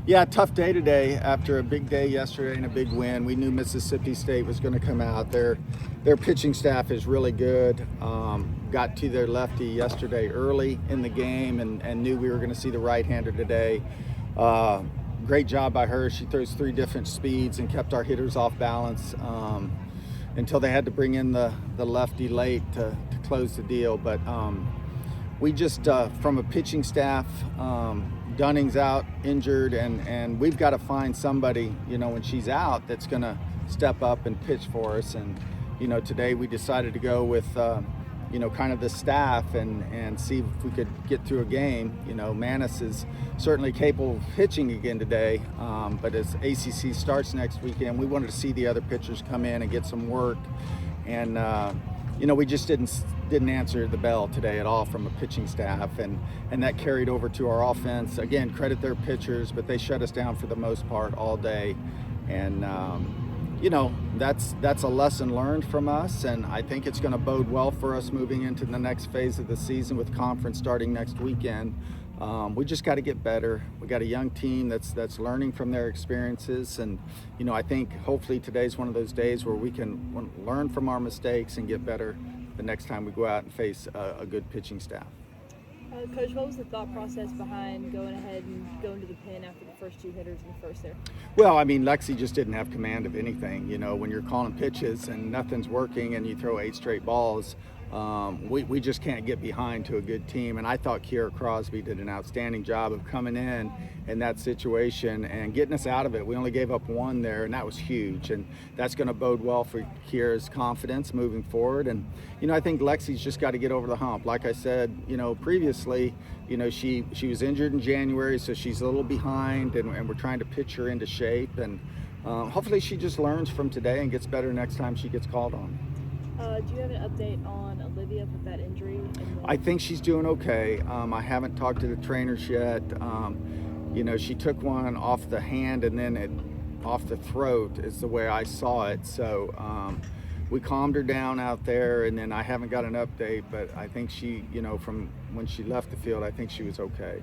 Yeah, tough day today after a big day yesterday and a big win. We knew Mississippi State was going to come out. Their pitching staff is really good. Got to their lefty yesterday early in the game and knew we were going to see the right-hander today. Great job by her. She throws three different speeds and kept our hitters off balance until they had to bring in the lefty late to close the deal. But we just, from a pitching staff, Dunning's out injured, and we've got to find somebody, when she's out, that's going to step up and pitch for us. And, today we decided to go with, kind of the staff and see if we could get through a game. Manis is certainly capable of pitching again today, but as ACC starts next weekend, we wanted to see the other pitchers come in and get some work. And, we just didn't answer the bell today at all from a pitching staff, and that carried over to our offense. Again, credit their pitchers, but they shut us down for the most part all day. And that's a lesson learned from us, and I think it's going to bode well for us moving into the next phase of the season with conference starting next weekend. We just got to get better. We got a young team that's learning from their experiences, and I think hopefully today's one of those days where we can learn from our mistakes and get better the next time we go out and face a good pitching staff. Coach, what was the thought process behind going ahead and going to the pen after the first two hitters in the first there? Well, Lexi just didn't have command of anything. When you're calling pitches and nothing's working and you throw 8 straight balls, we just can't get behind to a good team. And I thought Kiera Crosby did an outstanding job of coming in that situation and getting us out of it. We only gave up 1 there, and that was huge. And that's going to bode well for Kiera's confidence moving forward. And, I think Lexi's just got to get over the hump. Like I said, previously, she was injured in January, so she's a little behind, and we're trying to pitch her into shape. And hopefully she just learns from today and gets better next time she gets called on. Do you have an update on Olivia with that injury? I think she's doing okay. I haven't talked to the trainers yet. She took one off the hand and then off the throat is the way I saw it. So we calmed her down out there, and then I haven't got an update, but I think she, from when she left the field, I think she was okay.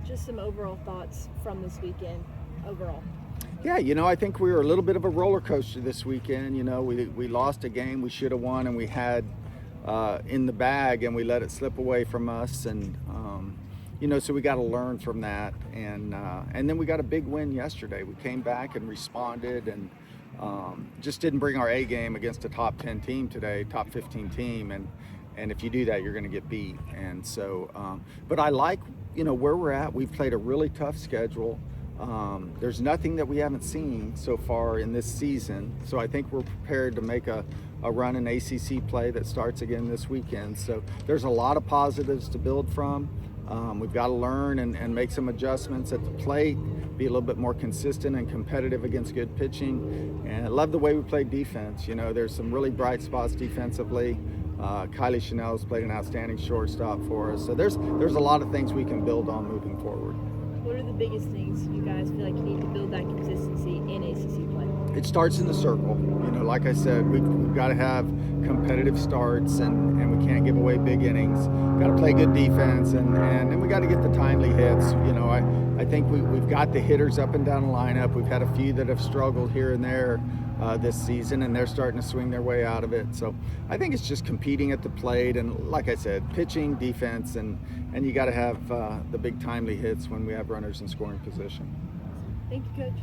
Just some overall thoughts from this weekend overall. Yeah, I think we were a little bit of a roller coaster this weekend. We lost a game we should have won, and we had in the bag, and we let it slip away from us. And so we got to learn from that. And then we got a big win yesterday. We came back and responded, and just didn't bring our A game against a top 10 team today, top 15 team. And if you do that, you're going to get beat. And so, but I like where we're at. We've played a really tough schedule. There's nothing that we haven't seen so far in this season, so I think we're prepared to make a run in ACC play that starts again this weekend. So there's a lot of positives to build from. We've got to learn and make some adjustments at the plate, be a little bit more consistent and competitive against good pitching. And I love the way we play defense. There's some really bright spots defensively. Kylie Chanel's played an outstanding shortstop for us. So there's a lot of things we can build on moving forward. What are the biggest things you guys feel like you need to build that consistency in ACC play? It starts in the circle. Like I said, we've got to have competitive starts, and we can't give away big innings. Got to play good defense, and we got to get the timely hits. I think we've got the hitters up and down the lineup. We've had a few that have struggled here and there this season, and they're starting to swing their way out of it. So I think it's just competing at the plate, and like I said, pitching, defense, and you got to have the big timely hits when we have runners in scoring position. Thank you, Coach.